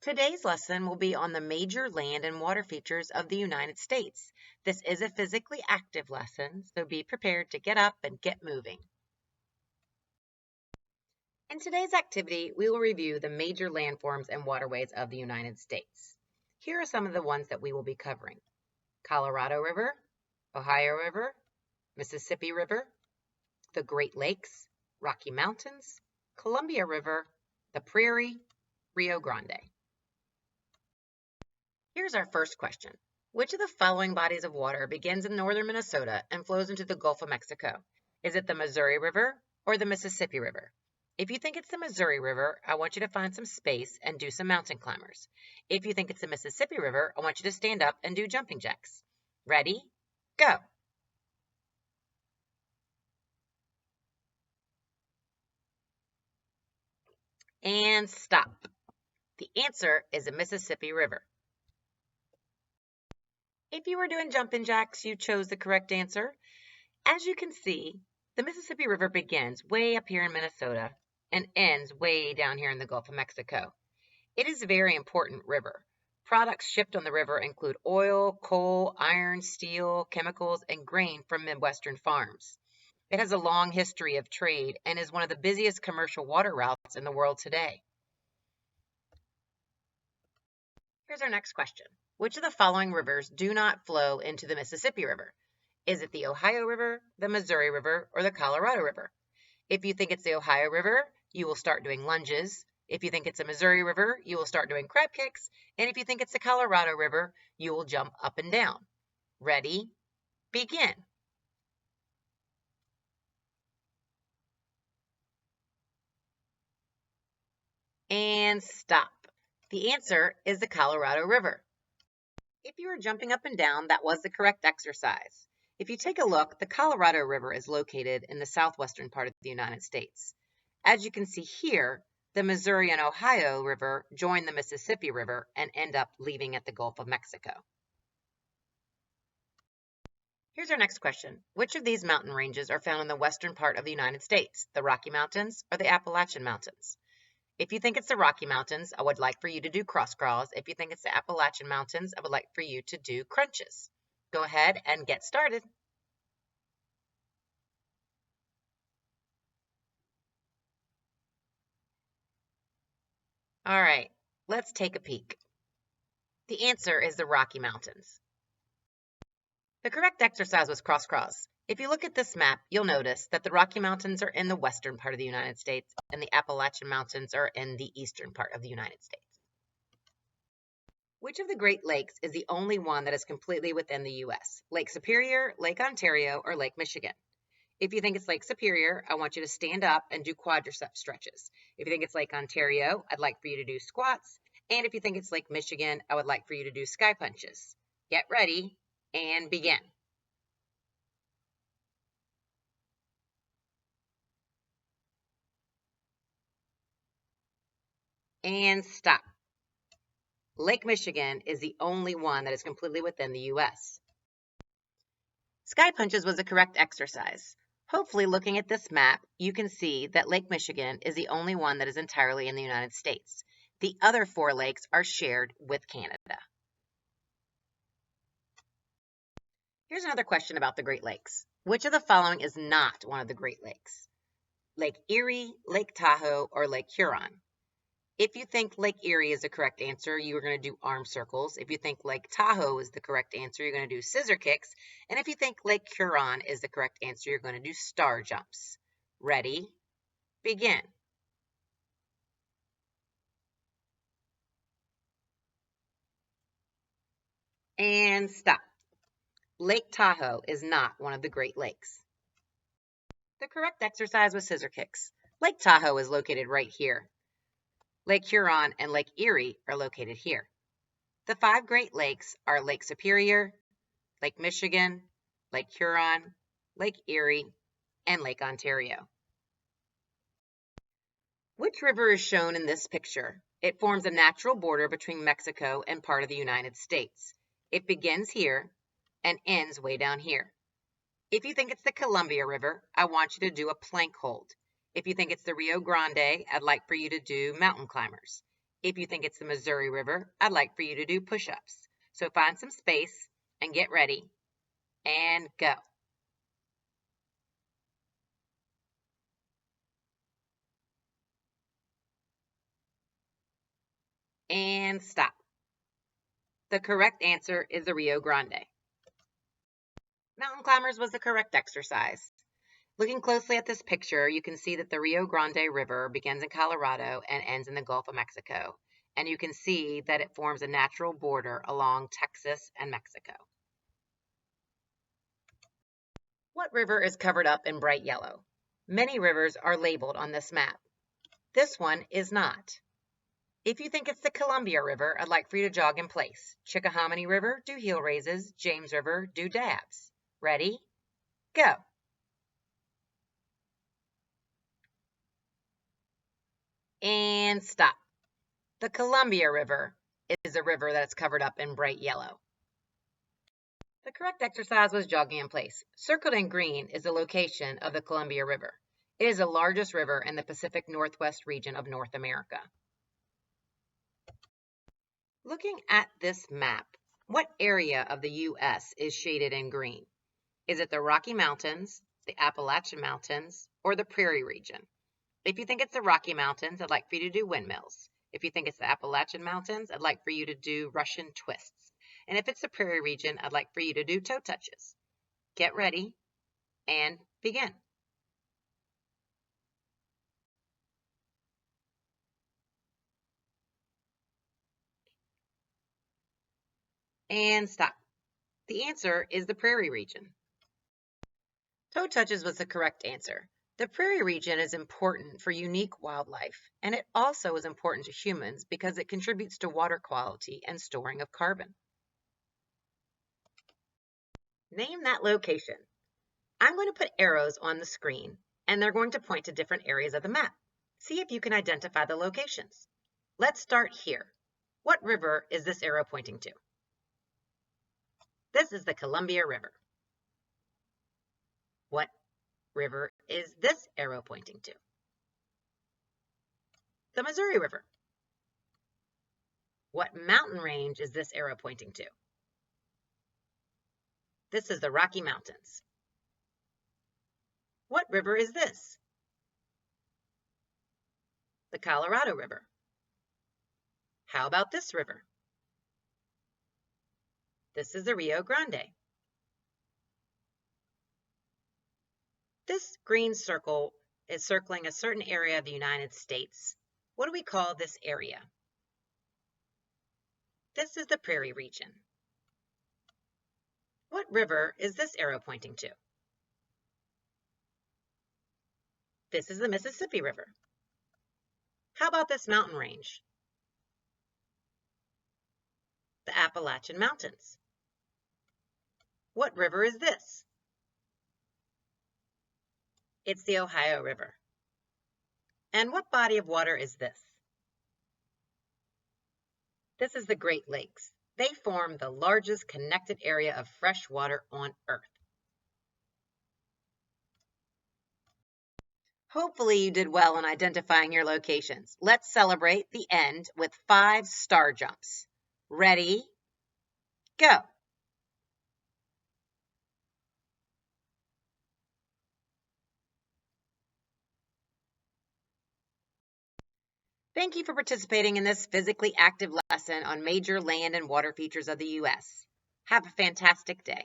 Today's lesson will be on the major land and water features of the United States. This is a physically active lesson, so be prepared to get up and get moving. In today's activity, we will review the major landforms and waterways of the United States. Here are some of the ones that we will be covering: Colorado River, Ohio River, Mississippi River, the Great Lakes, Rocky Mountains, Columbia River, the Prairie, Rio Grande. Here's our first question. Which of the following bodies of water begins in northern Minnesota and flows into the Gulf of Mexico? Is it the Missouri River or the Mississippi River? If you think it's the Missouri River, I want you to find some space and do some mountain climbers. If you think it's the Mississippi River, I want you to stand up and do jumping jacks. Ready? Go! And stop. The answer is the Mississippi River. If you were doing jumping jacks, you chose the correct answer. As you can see, the Mississippi River begins way up here in Minnesota and ends way down here in the Gulf of Mexico. It is a very important river. Products shipped on the river include oil, coal, iron, steel, chemicals, and grain from Midwestern farms. It has a long history of trade and is one of the busiest commercial water routes in the world today. Here's our next question. Which of the following rivers do not flow into the Mississippi River? Is it the Ohio River, the Missouri River, or the Colorado River? If you think it's the Ohio River, you will start doing lunges. If you think it's the Missouri River, you will start doing crab kicks. And if you think it's the Colorado River, you will jump up and down. Ready? Begin. And stop. The answer is the Colorado River. If you were jumping up and down, that was the correct exercise. If you take a look, the Colorado River is located in the southwestern part of the United States. As you can see here, the Missouri and Ohio River join the Mississippi River and end up leaving at the Gulf of Mexico. Here's our next question. Which of these mountain ranges are found in the western part of the United States, the Rocky Mountains or the Appalachian Mountains? If you think it's the Rocky Mountains, I would like for you to do cross crawls. If you think it's the Appalachian Mountains, I would like for you to do crunches. Go ahead and get started. All right, let's take a peek. The answer is the Rocky Mountains. The correct exercise was cross crawls. If you look at this map, you'll notice that the Rocky Mountains are in the western part of the United States and the Appalachian Mountains are in the eastern part of the United States. Which of the Great Lakes is the only one that is completely within the U.S.? Lake Superior, Lake Ontario, or Lake Michigan? If you think it's Lake Superior, I want you to stand up and do quadricep stretches. If you think it's Lake Ontario, I'd like for you to do squats. And if you think it's Lake Michigan, I would like for you to do sky punches. Get ready and begin. And stop. Lake Michigan is the only one that is completely within the U.S. Sky punches was the correct exercise. Hopefully, looking at this map, you can see that Lake Michigan is the only one that is entirely in the United States. The other 4 lakes are shared with Canada. Here's another question about the Great Lakes. Which of the following is not one of the Great Lakes? Lake Erie, Lake Tahoe, or Lake Huron? If you think Lake Erie is the correct answer, you are going to do arm circles. If you think Lake Tahoe is the correct answer, you're going to do scissor kicks. And if you think Lake Huron is the correct answer, you're going to do star jumps. Ready? Begin. And stop. Lake Tahoe is not one of the Great Lakes. The correct exercise was scissor kicks. Lake Tahoe is located right here. Lake Huron and Lake Erie are located here. The 5 Great Lakes are Lake Superior, Lake Michigan, Lake Huron, Lake Erie, and Lake Ontario. Which river is shown in this picture? It forms a natural border between Mexico and part of the United States. It begins here and ends way down here. If you think it's the Columbia River, I want you to do a plank hold. If you think it's the Rio Grande, I'd like for you to do mountain climbers. If you think it's the Missouri River, I'd like for you to do push-ups. So find some space and get ready and go. And stop. The correct answer is the Rio Grande. Mountain climbers was the correct exercise. Looking closely at this picture, you can see that the Rio Grande River begins in Colorado and ends in the Gulf of Mexico. And you can see that it forms a natural border along Texas and Mexico. What river is covered up in bright yellow? Many rivers are labeled on this map. This one is not. If you think it's the Columbia River, I'd like for you to jog in place. Chickahominy River, do heel raises. James River, do dabs. Ready? Go. And stop. The Columbia River is a river that's covered up in bright yellow. The correct exercise was jogging in place. Circled in green is the location of the Columbia River. It is the largest river in the Pacific Northwest region of North America. Looking at this map, what area of the U.S. is shaded in green? Is it the Rocky Mountains, the Appalachian Mountains, or the Prairie region? If you think it's the Rocky Mountains, I'd like for you to do windmills. If you think it's the Appalachian Mountains, I'd like for you to do Russian twists. And if it's the Prairie region, I'd like for you to do toe touches. Get ready and begin. And stop. The answer is the Prairie region. Toe touches was the correct answer. The Prairie region is important for unique wildlife, and it also is important to humans because it contributes to water quality and storing of carbon. Name that location. I'm going to put arrows on the screen, and they're going to point to different areas of the map. See if you can identify the locations. Let's start here. What river is this arrow pointing to? This is the Columbia River. What river is this arrow pointing to? The Missouri River. What mountain range is this arrow pointing to? This is the Rocky Mountains. What river is this? The Colorado River. How about this river? This is the Rio Grande. This green circle is circling a certain area of the United States. What do we call this area? This is the Prairie region. What river is this arrow pointing to? This is the Mississippi River. How about this mountain range? The Appalachian Mountains. What river is this? It's the Ohio River. And what body of water is this? This is the Great Lakes. They form the largest connected area of fresh water on Earth. Hopefully you did well in identifying your locations. Let's celebrate the end with 5 star jumps. Ready? Go. Thank you for participating in this physically active lesson on major land and water features of the U.S. Have a fantastic day.